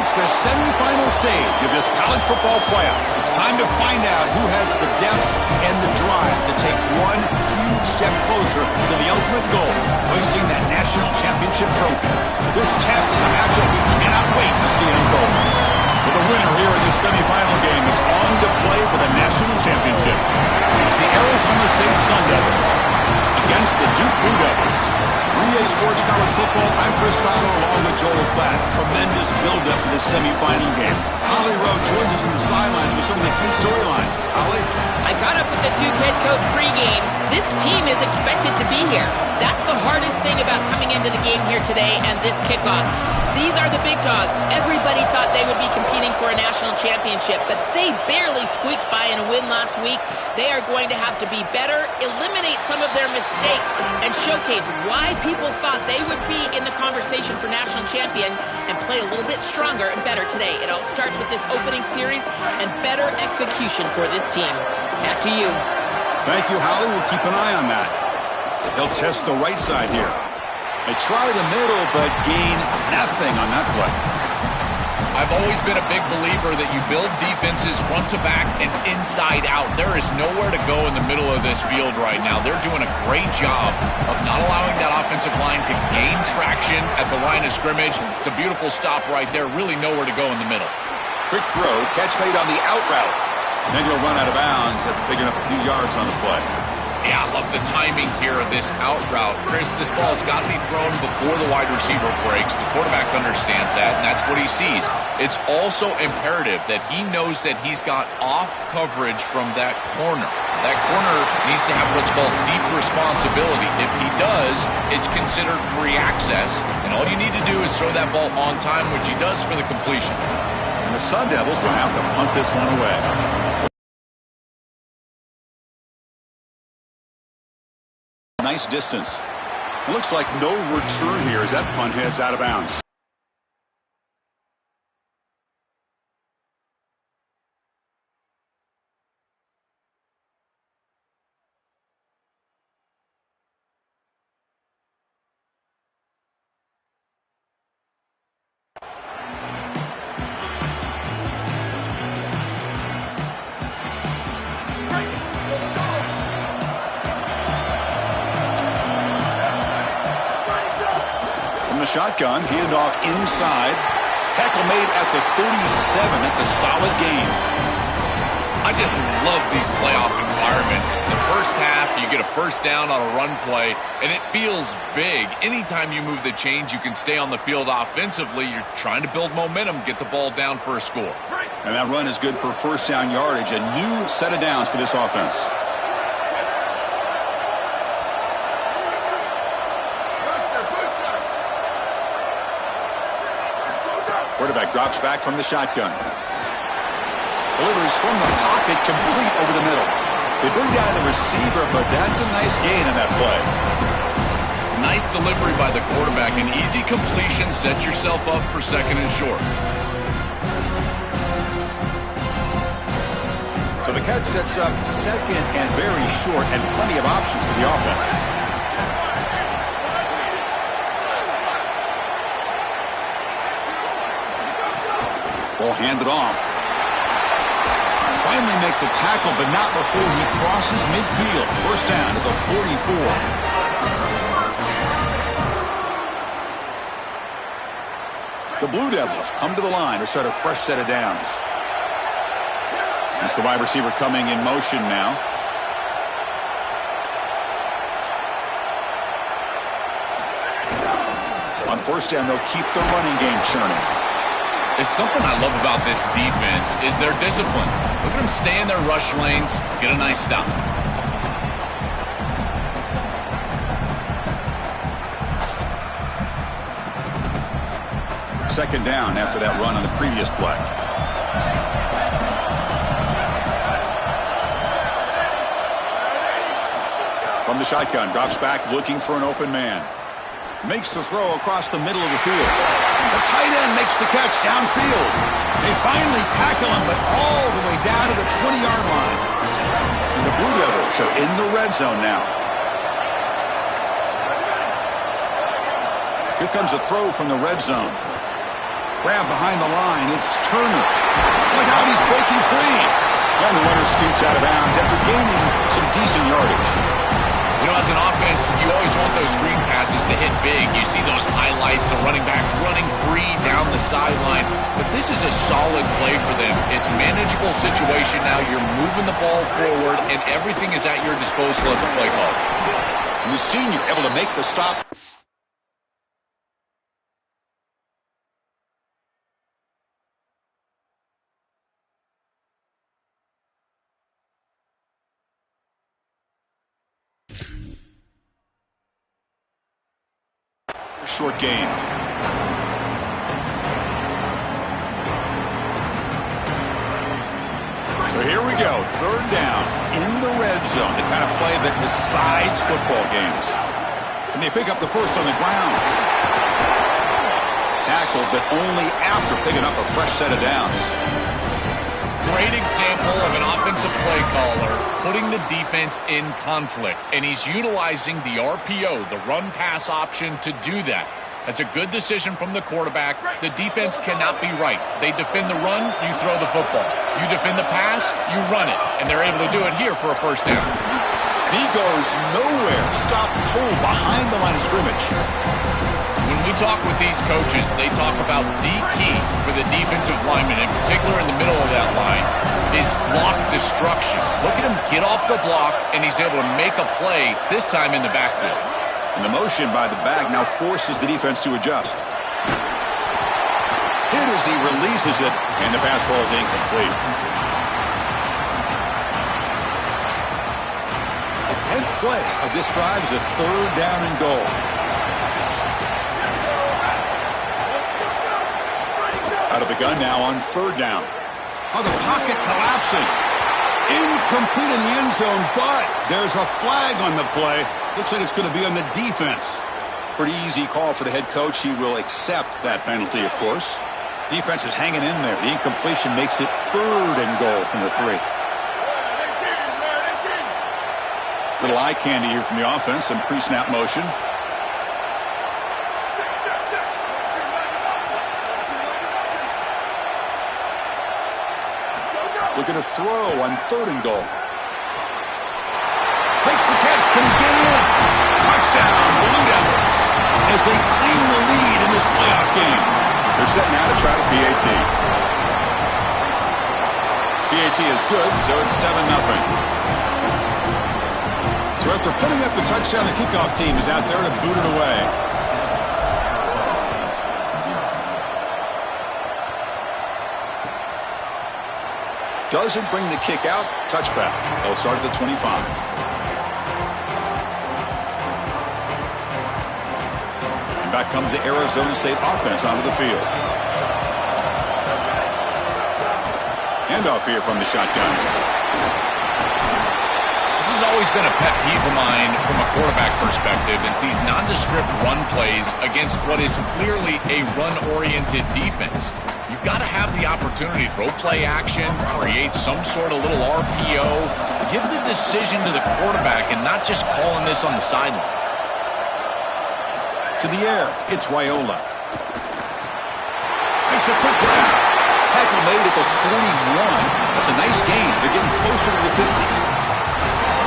reached the semifinal stage of this college football playoff. It's time to find out who has the depth and the drive to take one huge step closer to the ultimate goal, hoisting that national championship trophy. This test is a matchup we cannot wait to see unfold. For the winner here in this semifinal game, it's on to play for the national championship. It's the Arizona State Sun Devils against the Duke Blue Devils. 3A Sports College Football, I'm Chris Fowler along with Joel Klatt. Tremendous build-up to this semifinal game. Holly Rowe joins us in the sidelines with some of the key storylines. Holly? I caught up with the Duke head coach pregame. This team is expected to be here. That's the hardest thing about coming into the game here today and this kickoff. These are the big dogs. Everybody thought they would be competing for a national championship, but they barely squeaked by in a win last week. They are going to have to be better, eliminate some of their mistakes, and showcase why people thought they would be in the conversation for national champion and play a little bit stronger and better today. It all starts with this opening series and better execution for this team. Back to you. Thank you, Holly. We'll keep an eye on that. They'll test the right side here. They try the middle, but gain nothing on that play. I've always been a big believer that you build defenses front to back and inside out. There is nowhere to go in the middle of this field right now. They're doing a great job of not allowing that offensive line to gain traction at the line of scrimmage. It's a beautiful stop right there. Really nowhere to go in the middle. Quick throw, catch made on the out route. Then he'll run out of bounds after picking up a few yards on the play. Yeah, I love the timing here of this out route. Chris, this ball has got to be thrown before the wide receiver breaks. The quarterback understands that, and that's what he sees. It's also imperative that he knows that he's got off coverage from that corner. That corner needs to have what's called deep responsibility. If he does, it's considered free access, and all you need to do is throw that ball on time, which he does for the completion. And the Sun Devils will have to punt this one away. Nice distance. It looks like no return here as that punt heads out of bounds. Shotgun, handoff inside. Tackle made at the 37. That's a solid gain. I just love these playoff environments. It's the first half. You get a first down on a run play, and it feels big. Anytime you move the chains, you can stay on the field offensively. You're trying to build momentum, get the ball down for a score. And that run is good for first down yardage. A new set of downs for this offense. Quarterback drops back from the shotgun. Delivers from the pocket, complete over the middle. They bring down the receiver, but that's a nice gain in that play. It's a nice delivery by the quarterback. An easy completion. Set yourself up for second and short. So the catch sets up second and very short, and plenty of options for the offense. Ball handed off. Finally make the tackle, but not before he crosses midfield. First down to the 44. The Blue Devils come to the line to start a fresh set of downs. That's the wide receiver coming in motion now. On first down, they'll keep the running game churning. It's something I love about this defense is their discipline. Look at them stay in their rush lanes, get a nice stop. Second down after that run on the previous play. From the shotgun, drops back looking for an open man. Makes the throw across the middle of the field. The tight end makes the catch downfield. They finally tackle him, but all the way down to the 20-yard line. And the Blue Devils are in the red zone now. Here comes a throw from the red zone. Grab behind the line. It's Turner. Look out, he's breaking free. And the runner scoots out of bounds after gaining some decent yardage. You know, as an offense, you always want those screen passes to hit big. You see those highlights, the running back running free down the sideline. But this is a solid play for them. It's a manageable situation now. You're moving the ball forward, and everything is at your disposal as a play caller. And the senior able to make the stop. Short game. So here we go. Third down in the red zone. The kind of play that decides football games. And they pick up the first on the ground. Tackled, but only after picking up a fresh set of downs. Great example of an offensive play caller putting the defense in conflict, and he's utilizing the RPO, the run-pass option, to do that. That's a good decision from the quarterback. The defense cannot be right. They defend the run, you throw the football. You defend the pass, you run it, and they're able to do it here for a first down. He goes nowhere. Stop cold behind the line of scrimmage. When we talk with these coaches, they talk about the key for the defensive lineman, in particular in the middle of that line, is block destruction. Look at him get off the block, and he's able to make a play, this time in the backfield. And the motion by the back now forces the defense to adjust. Hit as he releases it, and the pass falls incomplete. The 10th play of this drive is a third down and goal. Out of the gun now on third down. Oh, the pocket collapsing. Incomplete in the end zone, but there's a flag on the play. Looks like it's going to be on the defense. Pretty easy call for the head coach. He will accept that penalty, of course. Defense is hanging in there. The incompletion makes it third and goal from the 3. Little eye candy here from the offense. Some pre-snap motion. Looking to throw on third and goal. Makes the catch. Can he get in? Touchdown, Blue Devils, as they claim the lead in this playoff game. They're setting out to try the PAT. PAT is good, so it's 7-0. So after putting up the touchdown, the kickoff team is out there to boot it away. Doesn't bring the kick out. Touchback. They'll start at the 25. And back comes the Arizona State offense onto the field. Handoff here from the shotgun. This has always been a pet peeve of mine from a quarterback perspective, is these nondescript run plays against what is clearly a run-oriented defense. You've got to have the opportunity to throw play action, create some sort of little RPO, give the decision to the quarterback and not just calling this on the sideline. To the air, it's Raiola. Makes a quick grab. Tackle made at the 41. That's a nice gain. They're getting closer to the 50.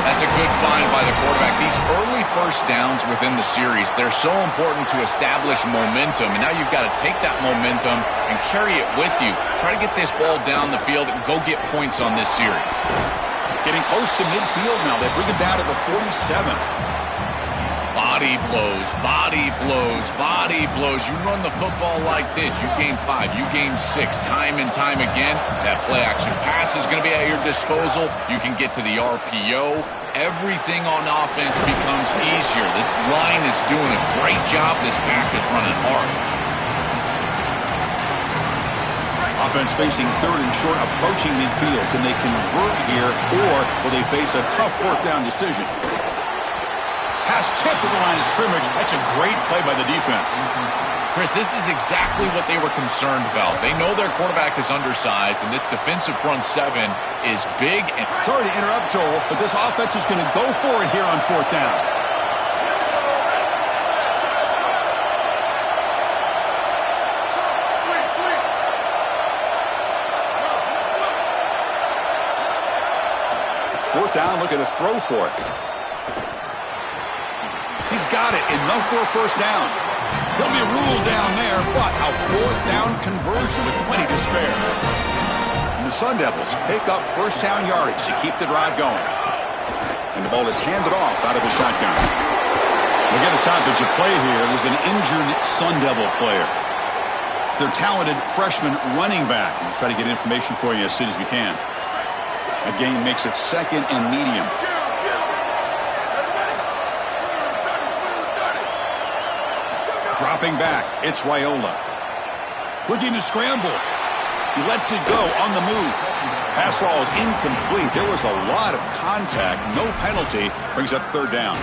That's a good find by the quarterback. These early first downs within the series, they're so important to establish momentum. And now you've got to take that momentum and carry it with you. Try to get this ball down the field and go get points on this series. Getting close to midfield now. They bring it down to the 47. Body blows, body blows, body blows. You run the football like this, you gain 5, you gain 6, time and time again. That play action pass is going to be at your disposal. You can get to the RPO. Everything on offense becomes easier. This line is doing a great job. This back is running hard. Offense facing third and short, approaching midfield. Can they convert here, or will they face a tough fourth down decision? Pass tip to the line of scrimmage. That's a great play by the defense. Chris, this is exactly what they were concerned about. They know their quarterback is undersized, and this defensive front seven is big. And sorry to interrupt, Joel, but this offense is going to go for it here on fourth down. Fourth down, looking to throw for it. He's got it, enough for a first down. He'll be ruled down there, but a fourth down conversion with plenty to spare. And the Sun Devils pick up first down yardage to keep the drive going. And the ball is handed off out of the shotgun. We'll get a stoppage of play here. There's an injured Sun Devil player. It's their talented freshman running back. We'll try to get information for you as soon as we can. That gain makes it second and medium. Dropping back, it's Raiola. Looking to scramble. He lets it go on the move. Pass ball is incomplete. There was a lot of contact. No penalty. Brings up third down.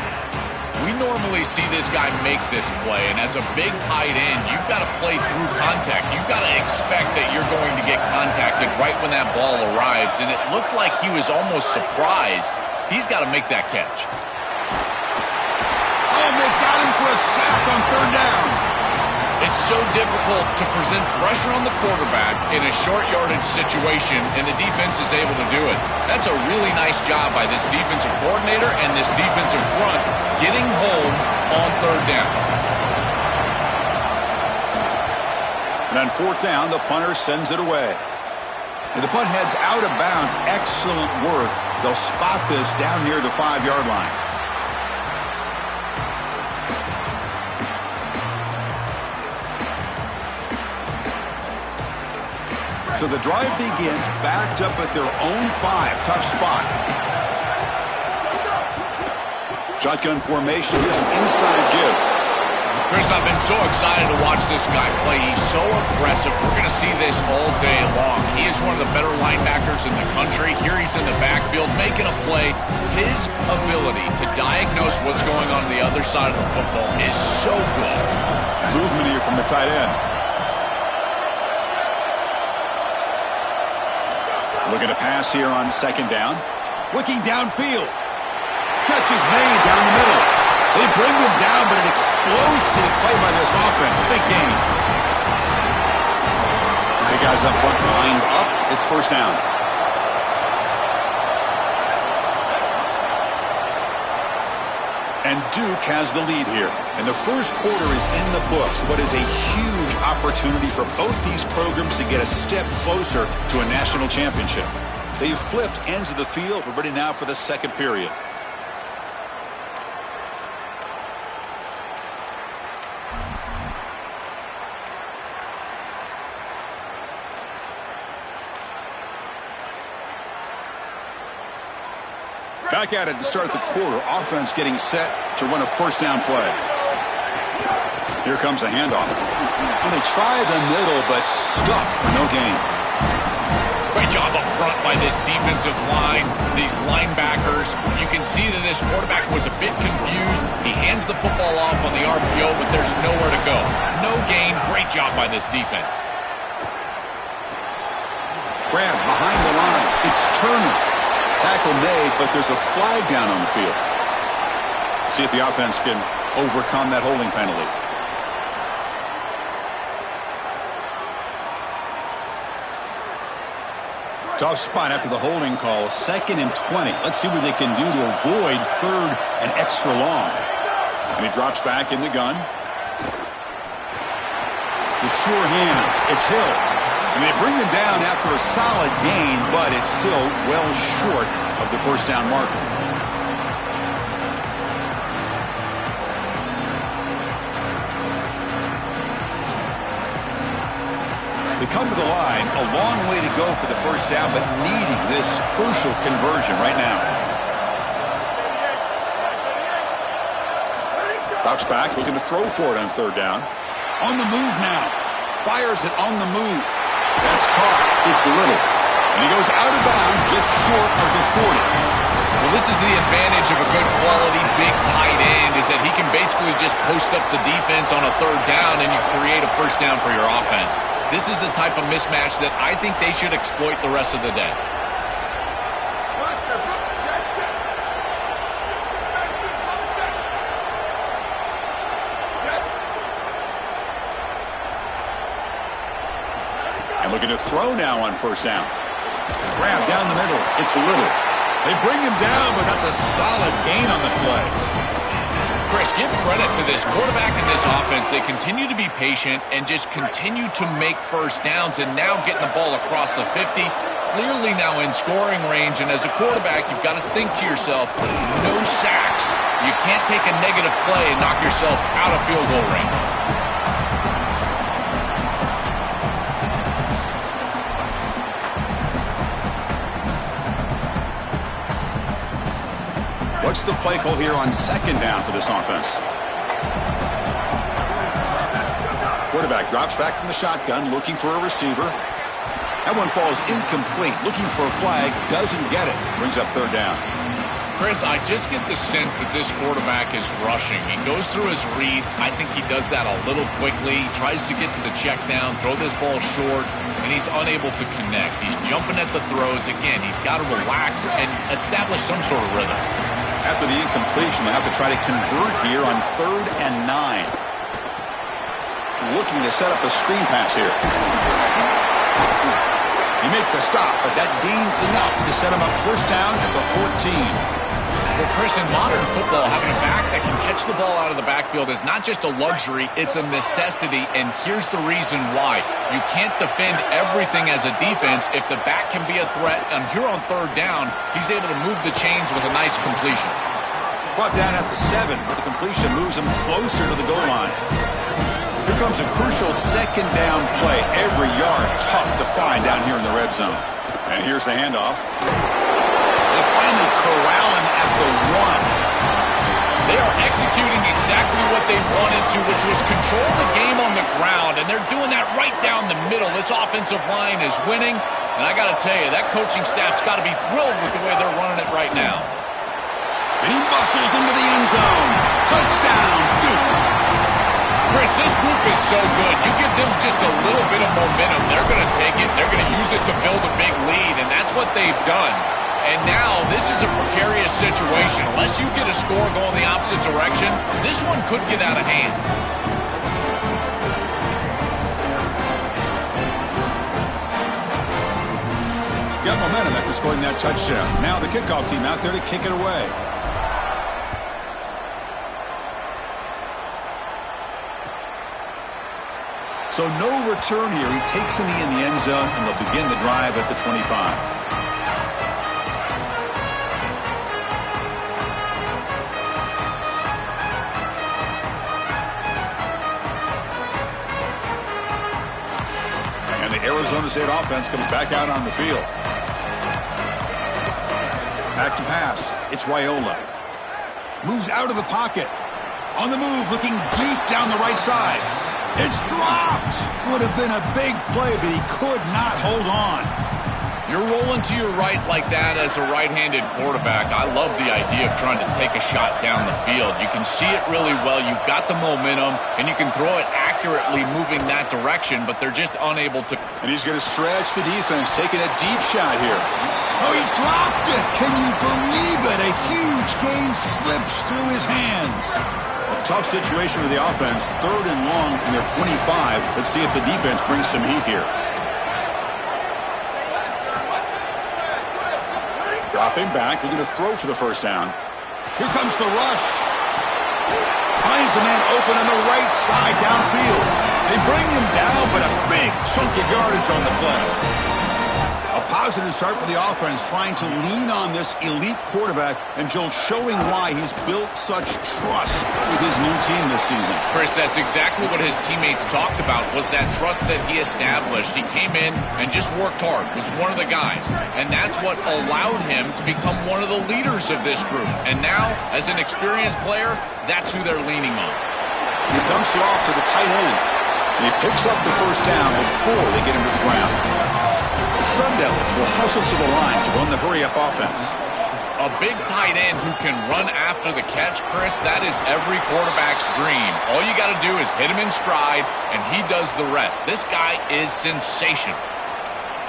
We normally see this guy make this play, and as a big tight end, you've got to play through contact. You've got to expect that you're going to get contacted right when that ball arrives, and it looked like he was almost surprised. He's got to make that catch. Oh, they got him for a sack on third down. It's so difficult to present pressure on the quarterback in a short yardage situation, and the defense is able to do it. That's a really nice job by this defensive coordinator and this defensive front getting home on third down. And on fourth down, the punter sends it away. And the punt heads out of bounds. Excellent work. They'll spot this down near the 5-yard line. So the drive begins backed up at their own 5. Tough spot. Shotgun formation. Here's an inside give. Chris, I've been so excited to watch this guy play. He's so aggressive. We're going to see this all day long. He is one of the better linebackers in the country. Here he's in the backfield making a play. His ability to diagnose what's going on the other side of the football is so good. Movement here from the tight end. Looking to pass here on second down. Looking downfield. Catch is made down the middle. They bring him down, but an explosive play by this offense. Big gain. The guys up front lined up. It's first down. And Duke has the lead here. And the first quarter is in the books. What is a huge opportunity for both these programs to get a step closer to a national championship. They've flipped ends of the field. We're ready now for the second period. Back at it to start the quarter. Offense getting set to run a first down play. Here comes a handoff. And they try the middle, but stuffed for no gain. Great job up front by this defensive line, these linebackers. You can see that this quarterback was a bit confused. He hands the football off on the RPO, but there's nowhere to go. No gain. Great job by this defense. Grab behind the line. It's Turner. Tackle made, but there's a flag down on the field. See if the offense can overcome that holding penalty. Tough spot after the holding call. 2nd and 20. Let's see what they can do to avoid third and extra long. And he drops back in the gun. The sure hands. It's Hill. And they bring him down after a solid gain, but it's still well short of the first down marker. They come to the line, a long way to go for the first down, but needing this crucial conversion right now. Drops back, looking to throw for it on third down. On the move now. Fires it on the move. That's caught. It's Little. And he goes out of bounds just short of the 40. Well, this is the advantage of a good quality big tight end, is that he can basically just post up the defense on a third down and you create a first down for your offense. This is the type of mismatch that I think they should exploit the rest of the day. And looking to throw now on first down. Grab down the middle. It's Little. They bring him down, but that's a solid gain on the play. Chris, give credit to this quarterback and this offense. They continue to be patient and just continue to make first downs, and now getting the ball across the 50, clearly now in scoring range. And as a quarterback, you've got to think to yourself, no sacks. You can't take a negative play and knock yourself out of field goal range. What's the play call here on second down for this offense? Quarterback drops back from the shotgun, looking for a receiver. That one falls incomplete, looking for a flag, doesn't get it. Brings up third down. Chris, I just get the sense that this quarterback is rushing. He goes through his reads. I think he does that a little quickly. He tries to get to the check down, throw this ball short, and he's unable to connect. He's jumping at the throws. Again, he's got to relax and establish some sort of rhythm. After the incompletion, they'll have to try to convert here on 3rd and 9. Looking to set up a screen pass here. You make the stop, but that gains enough to set him up first down at the 14. Well, Chris, in modern football, having a back that can catch the ball out of the backfield is not just a luxury, it's a necessity, and here's the reason why. You can't defend everything as a defense if the back can be a threat, and here on third down, he's able to move the chains with a nice completion. Brought down at the 7, but the completion moves him closer to the goal line. Here comes a crucial second down play. Every yard tough to find down here in the red zone. And here's the handoff. They finally corral him at the 1. They are executing exactly what they wanted to, which was control the game on the ground, and they're doing that right down the middle. This offensive line is winning, and I got to tell you, that coaching staff's got to be thrilled with the way they're running it right now. And he muscles into the end zone. Touchdown, Duke. Chris, this group is so good. You give them just a little bit of momentum, they're going to take it. They're going to use it to build a big lead, and that's what they've done. And now this is a precarious situation. Unless you get a score going the opposite direction, this one could get out of hand. Got momentum after scoring that touchdown. Now the kickoff team out there to kick it away. So no return here. He takes him in the end zone, and they'll begin the drive at the 25. And the Arizona State offense comes back out on the field. Back to pass. It's Raiola. Moves out of the pocket. On the move, looking deep down the right side. It's dropped. Would have been a big play, but he could not hold on. You're rolling to your right like that as a right-handed quarterback. I love the idea of trying to take a shot down the field. You can see it really well. You've got the momentum, and you can throw it accurately moving that direction, but they're just unable to. And he's going to stretch the defense, taking a deep shot here. Oh, he dropped it. Can you believe it? A huge gain slips through his hands. A tough situation for the offense. 3rd and long from their 25. Let's see if the defense brings some heat here. Dropping back, looking to throw for the first down. Here comes the rush. Finds a man open on the right side downfield. They bring him down, but a big chunk of yardage on the play. A positive start for the offense, trying to lean on this elite quarterback, and Joe showing why he's built such trust with his new team this season. Chris, that's exactly what his teammates talked about, was that trust that he established. He came in and just worked hard, was one of the guys, and that's what allowed him to become one of the leaders of this group. And now, as an experienced player, that's who they're leaning on. He dumps it off to the tight end, and he picks up the first down before they get him to the ground. The Sun Devils will hustle to the line to run the hurry-up offense. A big tight end who can run after the catch, Chris, that is every quarterback's dream. All you got to do is hit him in stride, and he does the rest. This guy is sensational.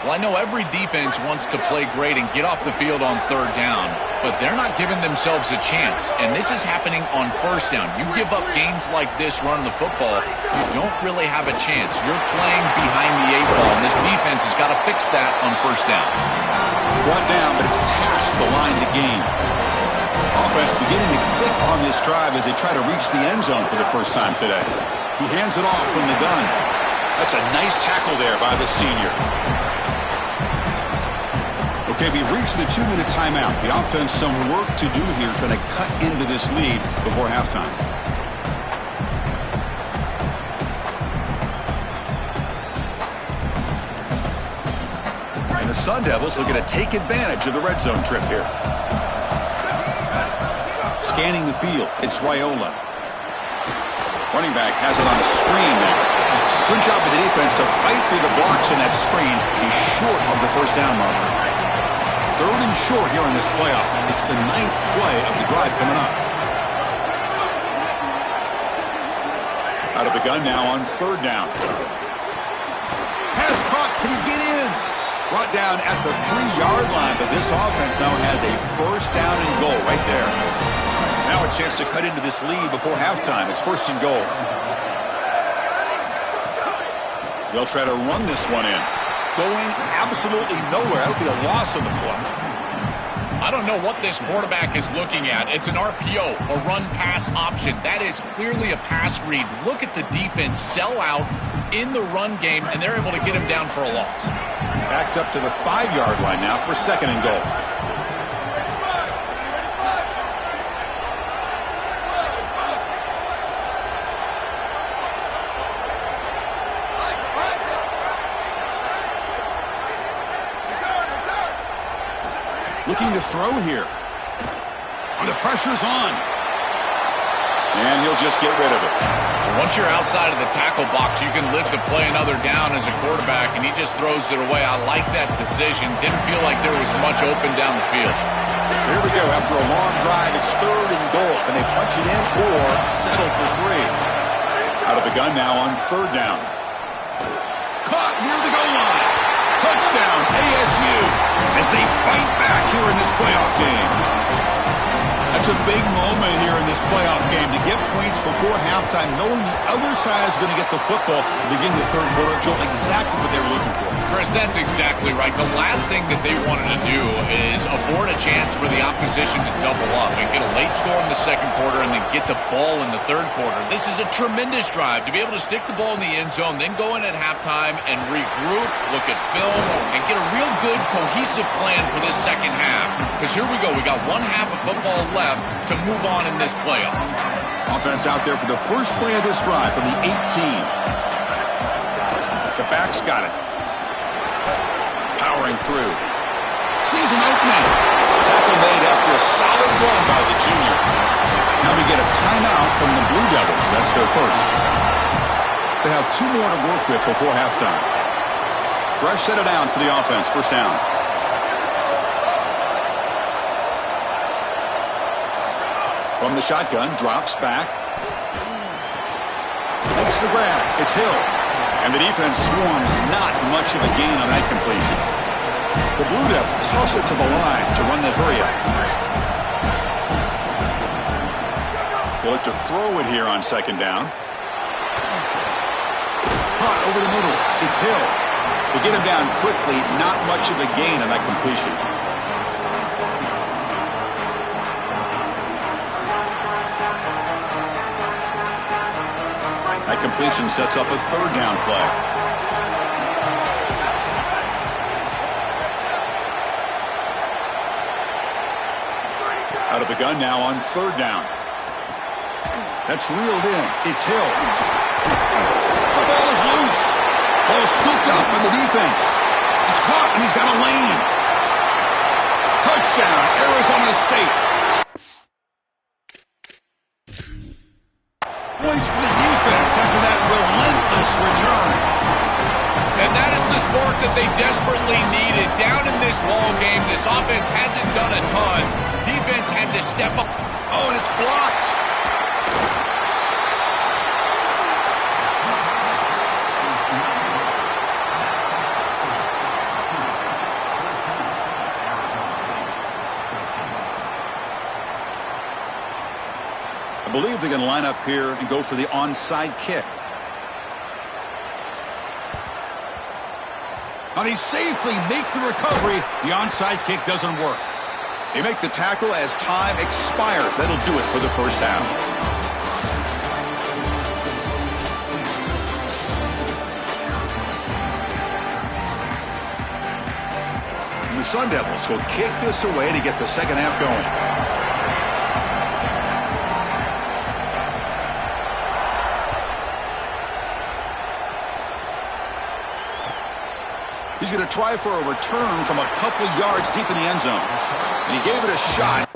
Well, I know every defense wants to play great and get off the field on 3rd down, but they're not giving themselves a chance, and this is happening on 1st down. You give up gains like this running the football, you don't really have a chance. You're playing behind the 8 ball, and this defense defense has got to fix that on first down. Brought down, but it's past the line to gain. Offense beginning to click on this drive as they try to reach the end zone for the first time today. He hands it off from the gun. That's a nice tackle there by the senior. Okay, we've reached the 2-minute timeout. The offense some work to do here trying to cut into this lead before halftime. And the Sun Devils looking to take advantage of the red zone trip here. Scanning the field, it's Raiola. Running back has it on a screen there. Good job of the defense to fight through the blocks on that screen. He's short of the first down marker. 3rd and short here in this playoff. It's the 9th play of the drive coming up. Out of the gun now on 3rd down. Pass caught. Can he get in? Brought down at the 3-yard line, but this offense now has a first down and goal right there. Now a chance to cut into this lead before halftime. It's 1st and goal. They'll try to run this one in. Going absolutely nowhere. That would be a loss on the play. I don't know what this quarterback is looking at. It's an RPO, a run-pass option. That is clearly a pass read. Look at the defense sell out in the run game, and they're able to get him down for a loss. Backed up to the 5-yard line now for 2nd and goal. Looking to throw here. The pressure's on. And he'll just get rid of it. Once you're outside of the tackle box, you can live to play another down as a quarterback, and he just throws it away. I like that decision. Didn't feel like there was much open down the field. Here we go. After a long drive, it's 3rd and goal. Can they punch it in or settle for 3? Out of the gun now on 3rd down. Caught near the goal line. Touchdown, ASU, as they fight back here in this playoff game. That's a big moment here in this playoff game to get points before halftime, knowing the other side is going to get the football to begin the 3rd quarter. Joel, exactly what they were looking for. Chris, that's exactly right. The last thing that they wanted to do is afford a chance for the opposition to double up and get a late score in the 2nd quarter and then get the ball in the 3rd quarter. This is a tremendous drive to be able to stick the ball in the end zone, then go in at halftime and regroup, look at film, and get a real good cohesive plan for this 2nd half. Because here we go. We got 1 half of football left to move on in this playoff. Offense out there for the first play of this drive from the 18. The back's got it. Powering through. Sees an opening. Tackle made after a solid run by the junior. Now we get a timeout from the Blue Devils. That's their first. They have 2 more to work with before halftime. Fresh set of downs for the offense. First down. From the shotgun, drops back. Makes the grab. It's Hill. And the defense swarms not much of a gain on that completion. The Blue Devils hustle to the line to run the hurry-up. They look to throw it here on 2nd down. Caught over the middle. It's Hill. They get him down quickly. Not much of a gain on that completion. That completion sets up a 3rd down play. Out of the gun now on 3rd down. That's reeled in. It's Hill. The ball is loose. Ball scooped up by the defense. It's caught, and he's got a lane. Touchdown, Arizona State. Points for the defense after that relentless return. And that is the spark that they desperately needed. Down in this ball game, this offense hasn't done a ton. Defense had to step up. Oh, and it's blocked. I believe they're going to line up here and go for the onside kick. And they safely make the recovery. The onside kick doesn't work. They make the tackle as time expires. That'll do it for the first half. The Sun Devils will kick this away to get the second half going. He's going to try for a return from a couple yards deep in the end zone. And he gave it a shot.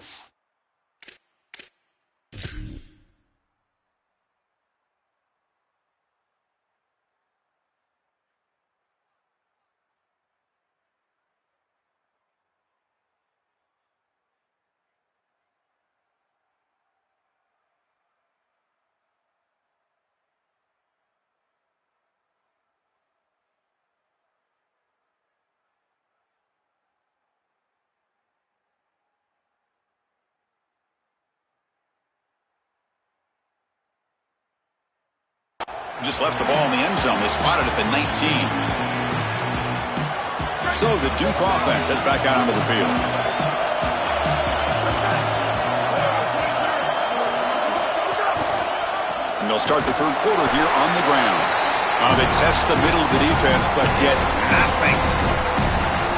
Just left the ball in the end zone. They spotted it at the 19. So the Duke offense heads back out onto the field. And they'll start the third quarter here on the ground. They test the middle of the defense, but get nothing.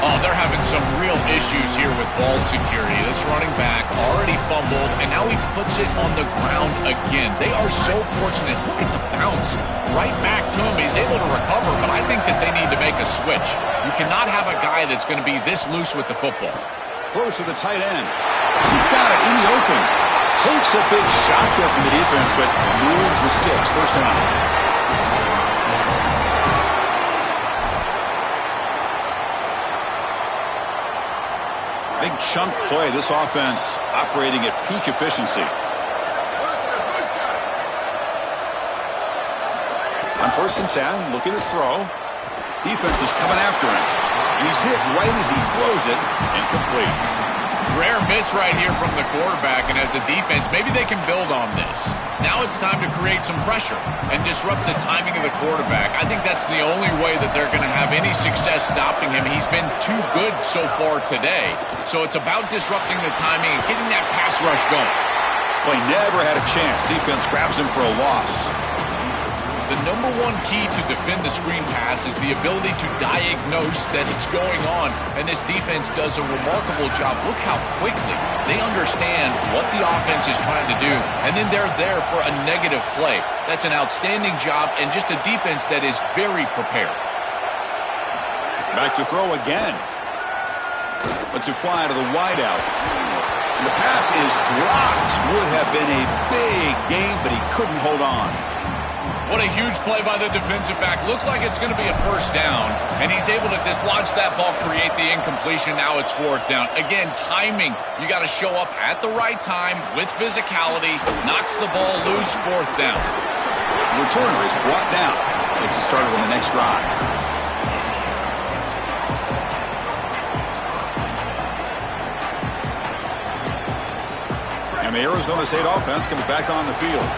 Oh, they're having some real issues here with ball security. This running back already fumbled, and now he puts it on the ground again. They are so fortunate. Look at the bounce right back to him. He's able to recover, but I think that they need to make a switch. You cannot have a guy that's going to be this loose with the football. Throws to the tight end. He's got it in the open. Takes a big shot there from the defense, but moves the sticks. First down. Big chunk play. This offense operating at peak efficiency. On 1st and 10, looking to throw. Defense is coming after him. He's hit right as he throws it. Incomplete. Rare miss right here from the quarterback, and as a defense, maybe they can build on this. Now it's time to create some pressure and disrupt the timing of the quarterback. I think that's the only way that they're going to have any success stopping him. He's been too good so far today. So it's about disrupting the timing and getting that pass rush going. Play never had a chance. Defense grabs him for a loss. The number one key to defend the screen pass is the ability to diagnose that it's going on, and this defense does a remarkable job. Look how quickly they understand what the offense is trying to do, and then they're there for a negative play. That's an outstanding job and just a defense that is very prepared. Back to throw again. Lets it fly to the wideout. And the pass is dropped. Would have been a big gain, but he couldn't hold on. What a huge play by the defensive back. Looks like it's going to be a first down, and he's able to dislodge that ball, create the incompletion. Now it's 4th down. Again, timing. You got to show up at the right time with physicality. Knocks the ball loose, 4th down. The returner is brought down. Gets it started on the next drive. And the Arizona State offense comes back on the field.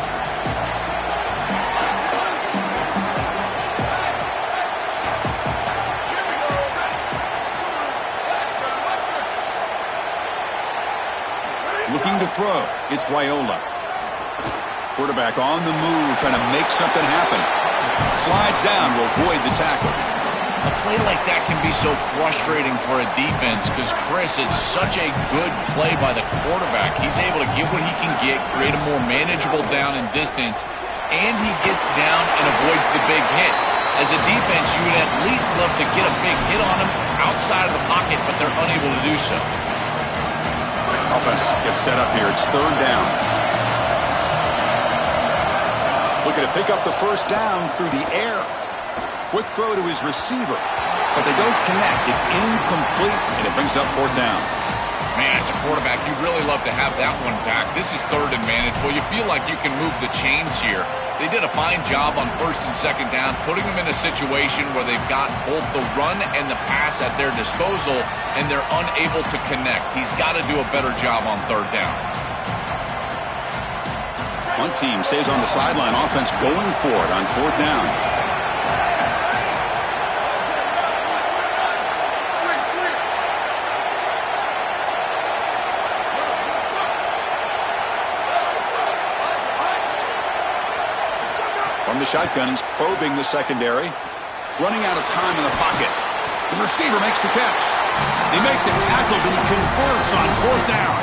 Looking to throw. It's Guayola. Quarterback on the move, trying to make something happen. Slides down to avoid the tackle. A play like that can be so frustrating for a defense because, Chris, it's such a good play by the quarterback. He's able to get what he can get, create a more manageable down and distance, and he gets down and avoids the big hit. As a defense, you would at least love to get a big hit on him outside of the pocket, but they're unable to do so. Offense gets set up here. It's 3rd down. Looking to pick up the first down through the air. Quick throw to his receiver, but they don't connect. It's incomplete, and it brings up 4th down. Man, as a quarterback, you'd really love to have that one back. This is 3rd and manageable. You feel like you can move the chains here. They did a fine job on 1st and 2nd down, putting them in a situation where they've got both the run and the pass at their disposal, and they're unable to connect. He's got to do a better job on 3rd down. One team stays on the sideline. Offense going for it on 4th down. the shotgun. He's probing the secondary. Running out of time in the pocket. The receiver makes the catch. They make the tackle, but he converts on 4th down.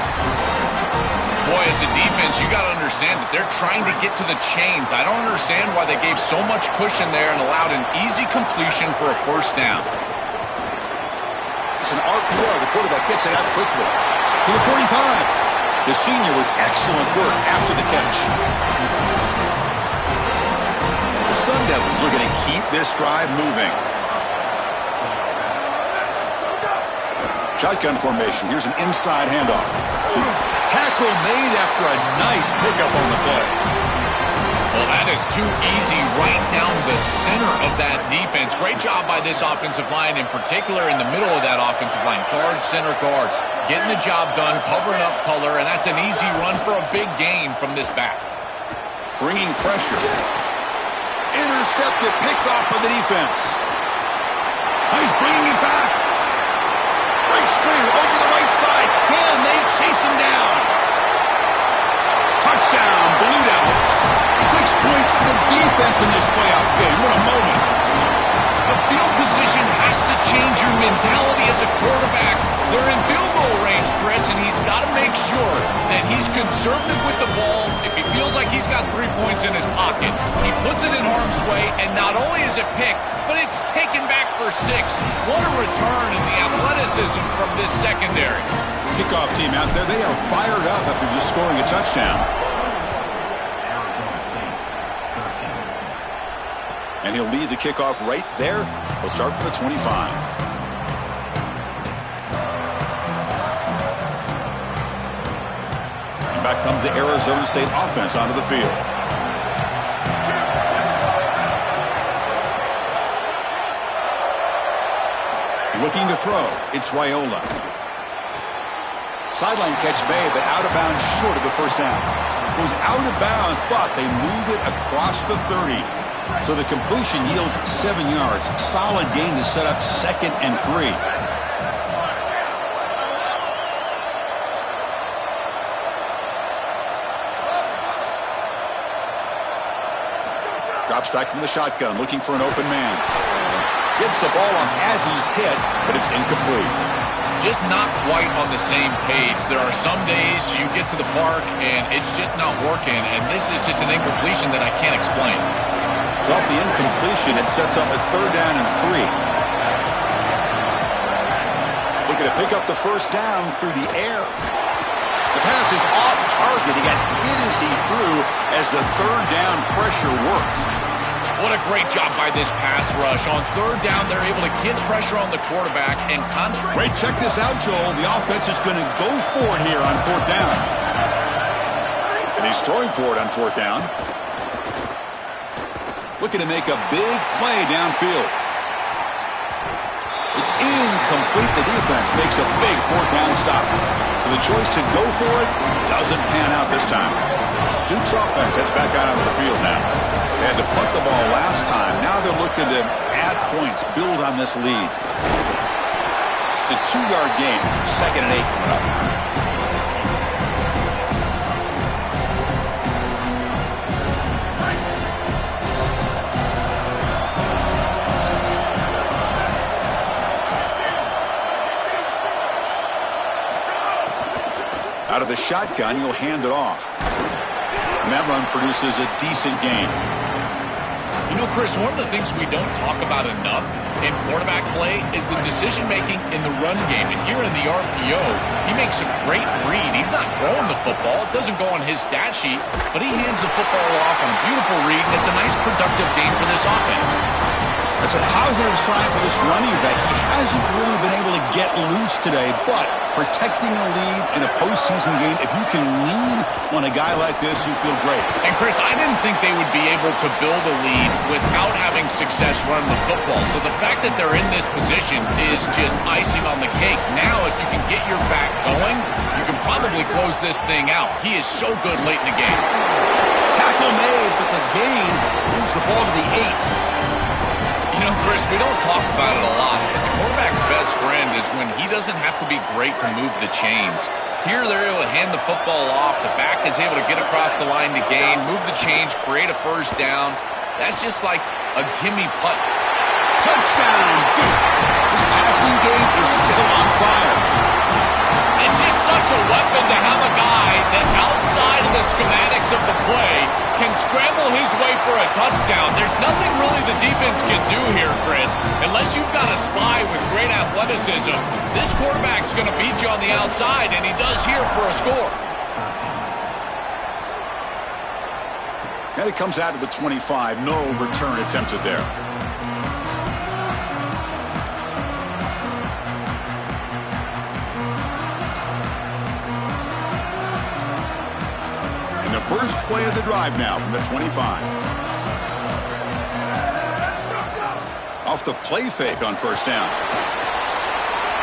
Boy, as a defense, you got to understand that they're trying to get to the chains. I don't understand why they gave so much cushion there and allowed an easy completion for a 1st down. It's an RPO. The quarterback gets it out quickly. To the 45. The senior with excellent work after the catch. The Sun Devils are going to keep this drive moving. Shotgun formation. Here's an inside handoff. Tackle made after a nice pickup on the play. Well, that is too easy right down the center of that defense. Great job by this offensive line, in particular in the middle of that offensive line. Guard, center guard. Getting the job done, covering up color, and that's an easy run for a big gain from this back. Bringing pressure. Intercepted, picked off by the defense. He's bringing it back. Breaks free over the right side. Can they chase him down? Touchdown, Blue Devils. 6 points for the defense in this playoff game. What a moment. The field position has to change your mentality as a quarterback. They're in field goal range, Chris, and he's got to make sure that he's conservative with the ball. If he feels like he's got 3 points in his pocket, he puts it in harm's way, and not only is it picked, but it's taken back for 6. What a return in the athleticism from this secondary. Kickoff team out there, they are fired up after just scoring a touchdown. And he'll lead the kickoff right there. He'll start from the 25. And back comes the Arizona State offense onto the field. Looking to throw. It's Raiola. Sideline catch made, but out of bounds short of the 1st down. Goes out of bounds, but they move it across the 30. So the completion yields 7 yards. Solid gain to set up 2nd and 3. Drops back from the shotgun, looking for an open man. Gets the ball off as he's hit, but it's incomplete. Just not quite on the same page. There are some days you get to the park and it's just not working, and this is just an incompletion that I can't explain. So off the incompletion, it sets up a 3rd down and 3. Looking to pick up the 1st down through the air. The pass is off target. He got hit as he threw as the 3rd down pressure worked. What a great job by this pass rush. On 3rd down, they're able to get pressure on the quarterback and Great, check this out, Joel. The offense is going to go for it here on 4th down. And he's throwing for it on 4th down. Looking to make a big play downfield. It's incomplete. The defense makes a big 4th down stop. So the choice to go for it doesn't pan out this time. Duke's offense heads back out onto the field now. They had to punt the ball last time. Now they're looking to add points, build on this lead. It's a 2-yard game. 2nd and 8 coming up. Out of the shotgun, he'll hand it off. And that run produces a decent gain. You know, Chris, one of the things we don't talk about enough in quarterback play is the decision-making in the run game. And here in the RPO, he makes a great read. He's not throwing the football. It doesn't go on his stat sheet, but he hands the football off on a beautiful read, and it's a nice, productive game for this offense. That's a positive sign for this running back. He hasn't really been able to get loose today, but protecting a lead in a postseason game, if you can lean on a guy like this, you feel great. And Chris, I didn't think they would be able to build a lead without having success running the football. So the fact that they're in this position is just icing on the cake. Now, if you can get your back going, you can probably close this thing out. He is so good late in the game. Tackle made, but the gain moves the ball to the 8. You know, Chris, we don't talk about it a lot, but the quarterback's best friend is when he doesn't have to be great to move the chains. Here, they're able to hand the football off. The back is able to get across the line to gain, move the chains, create a 1st down. That's just like a gimme putt. Touchdown, Duke. This passing game is still on fire. It's just such a weapon to have a guy that outside of the schematics of the play can scramble his way for a touchdown. There's nothing really the defense can do here, Chris. Unless you've got a spy with great athleticism, this quarterback's going to beat you on the outside, and he does here for a score. And it comes out of the 25. No return attempted there. And the first play of the drive now from the 25. Off the play fake on first down.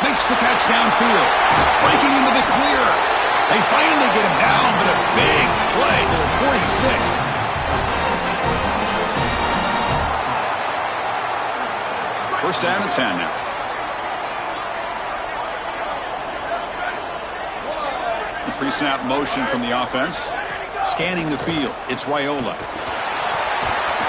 Makes the catch downfield. Breaking into the clear. They finally get him down, but a big play to the 46. First down and 10 now. The pre-snap motion from the offense. Scanning the field. It's Raiola.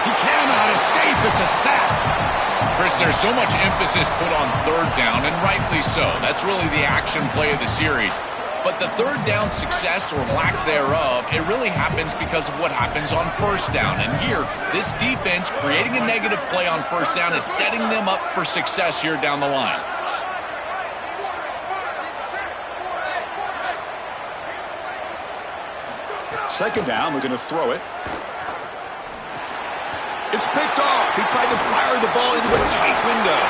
He cannot escape. It's a sack. Chris, there's so much emphasis put on third down, and rightly so. That's really the action play of the series. But the third down success or lack thereof, it really happens because of what happens on first down. And here, this defense creating a negative play on first down is setting them up for success here down the line. Second down, we're going to throw it. It's picked off. He tried to fire the ball into a tight window.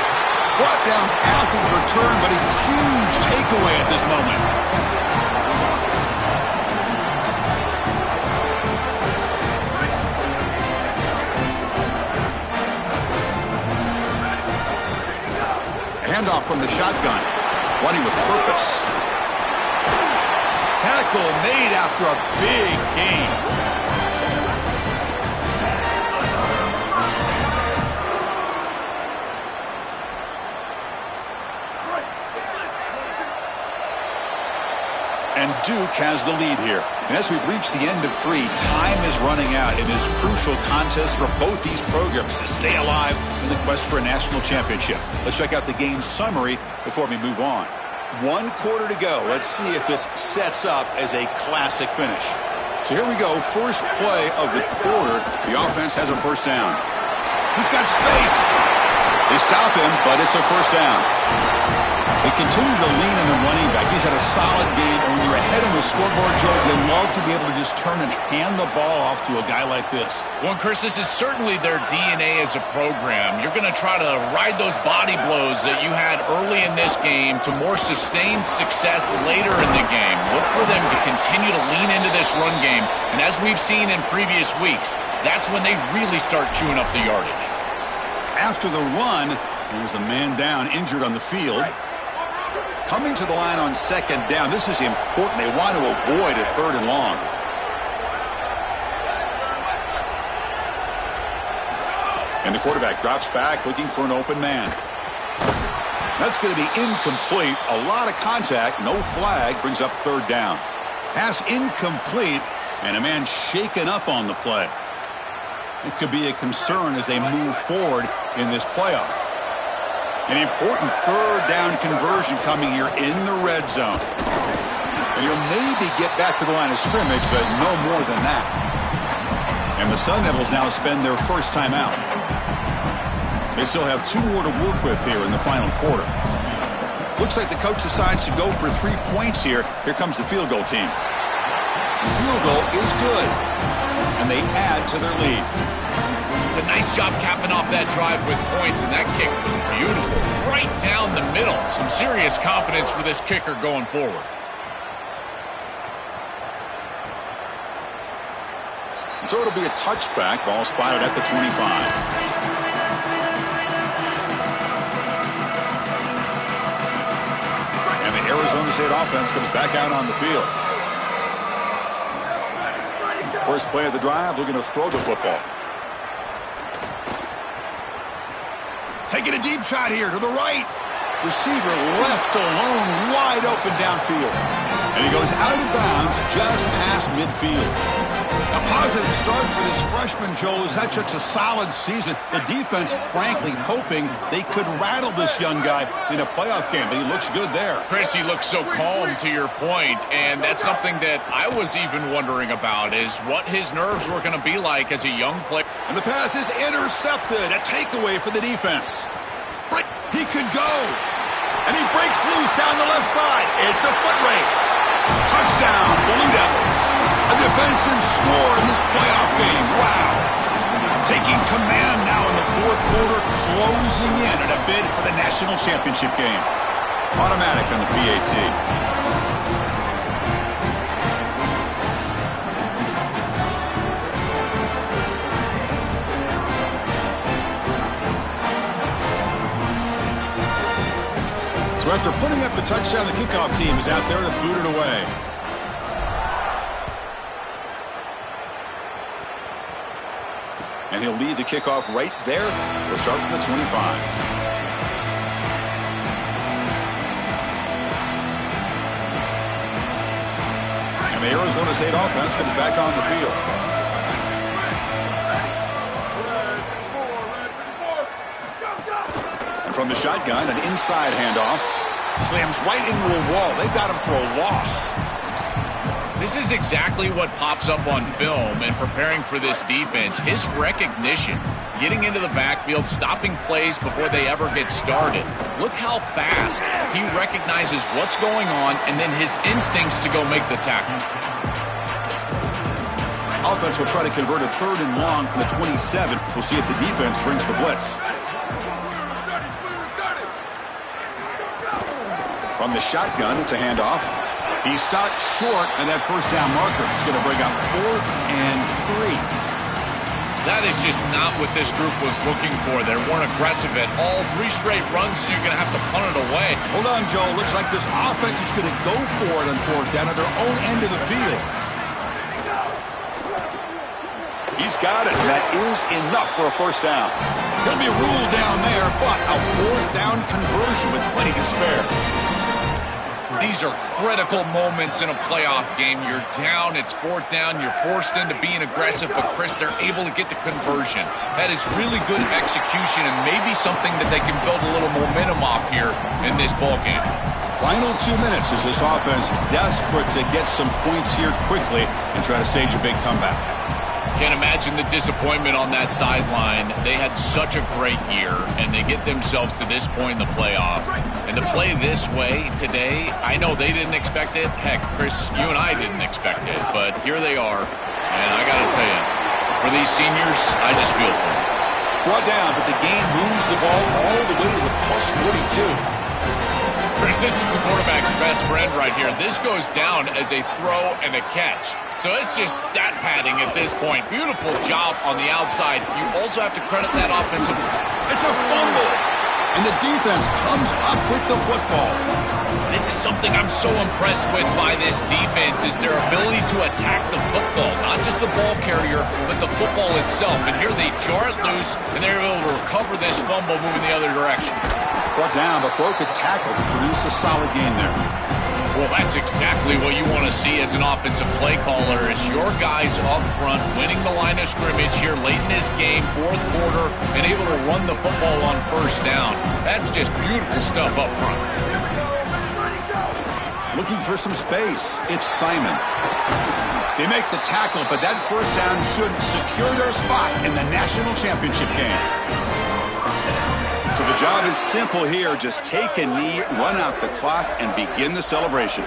Brought down after the return, but a huge takeaway at this moment. Handoff from the shotgun. Running with purpose. Tackle made after a big gain. And Duke has the lead here. And as we've reached the end of 3, time is running out in this crucial contest for both these programs to stay alive in the quest for a national championship. Let's check out the game summary before we move on. 1 quarter to go. Let's see if this sets up as a classic finish. So here we go. First play of the quarter. The offense has a first down. He's got space. They stop him, but it's a first down. They continue to lean on the running back. He's had a solid game. And when you're ahead on the scoreboard, Joe, they love to be able to just turn and hand the ball off to a guy like this. Well, Chris, this is certainly their DNA as a program. You're going to try to ride those body blows that you had early in this game to more sustained success later in the game. Look for them to continue to lean into this run game. And as we've seen in previous weeks, that's when they really start chewing up the yardage. After the run, there was a man down, injured on the field. Coming to the line on second down. This is important. They want to avoid a third and long. And the quarterback drops back looking for an open man. That's going to be incomplete. A lot of contact. No flag. Brings up third down. Pass incomplete. And a man shaken up on the play. It could be a concern as they move forward in this playoff. An important third down conversion coming here in the red zone. And you'll maybe get back to the line of scrimmage, but no more than that. And the Sun Devils now spend their first time out. They still have 2 more to work with here in the final quarter. Looks like the coach decides to go for 3 points here. Here comes the field goal team. The field goal is good. And they add to their lead. It's a nice job capping off that drive with points, and that kick was beautiful. Right down the middle. Some serious confidence for this kicker going forward. So it'll be a touchback. Ball spotted at the 25. And the Arizona State offense comes back out on the field. First play of the drive, looking to throw the football. Taking a deep shot here to the right. Receiver left alone, wide open downfield. And he goes out of bounds just past midfield. A positive start for this freshman, Joel, who's had such a solid season. The defense, frankly, hoping they could rattle this young guy in a playoff game, but he looks good there. Chris, he looks so calm, to your point, and that's something that I was even wondering about, is what his nerves were going to be like as a young player. And the pass is intercepted. A takeaway for the defense. He could go. And he breaks loose down the left side. It's a foot race. Touchdown, Blue Devils. A defensive score in this playoff game. Wow. Taking command now in the fourth quarter, closing in at a bid for the national championship game. Automatic on the PAT. So after putting up the touchdown, the kickoff team is out there to boot it away. And he'll lead the kickoff right there. He'll start from the 25. And the Arizona State offense comes back on the field. And from the shotgun, an inside handoff. Slams right into a wall. They've got him for a loss. This is exactly what pops up on film and preparing for this defense. His recognition, getting into the backfield, stopping plays before they ever get started. Look how fast he recognizes what's going on and then his instincts to go make the tackle. Offense will try to convert a 3rd and long from the 27. We'll see if the defense brings the blitz. From the shotgun, it's a handoff. He stopped short, and that first down marker is going to bring up 4th and 3. That is just not what this group was looking for. They weren't aggressive at all. 3 straight runs, and you're going to have to punt it away. Hold on, Joe. Looks like this offense is going to go for it on 4th down at their own end of the field. He's got it. That is enough for a first down. He'll be ruled down there, but a 4th down conversion with plenty to spare. These are critical moments in a playoff game. You're down, it's 4th down, you're forced into being aggressive, but Chris, they're able to get the conversion. That is really good execution and maybe something that they can build a little momentum off here in this ballgame. Final 2 minutes as this offense desperate to get some points here quickly and try to stage a big comeback. Can't imagine the disappointment on that sideline. They had such a great year, and they get themselves to this point in the playoff. And to play this way today, I know they didn't expect it. Heck, Chris, you and I didn't expect it. But here they are, and I got to tell you, for these seniors, I just feel for them. Brought down, but the game moves the ball all the way to the plus 42. Chris, this is the quarterback's best friend right here. This goes down as a throw and a catch. So it's just stat padding at this point. Beautiful job on the outside. You also have to credit that offensive. It's a fumble, and the defense comes up with the football. This is something I'm so impressed with by this defense is their ability to attack the football. Not just the ball carrier, but the football itself. And here they jar it loose, and they're able to recover this fumble moving the other direction. Brought down, but broke a tackle to produce a solid game there. Well, that's exactly what you want to see as an offensive play caller is your guys up front winning the line of scrimmage here late in this game, 4th quarter, and able to run the football on 1st down. That's just beautiful stuff up front. Looking for some space. It's Simon. They make the tackle, but that first down should secure their spot in the national championship game. So the job is simple here. Just take a knee, run out the clock, and begin the celebration.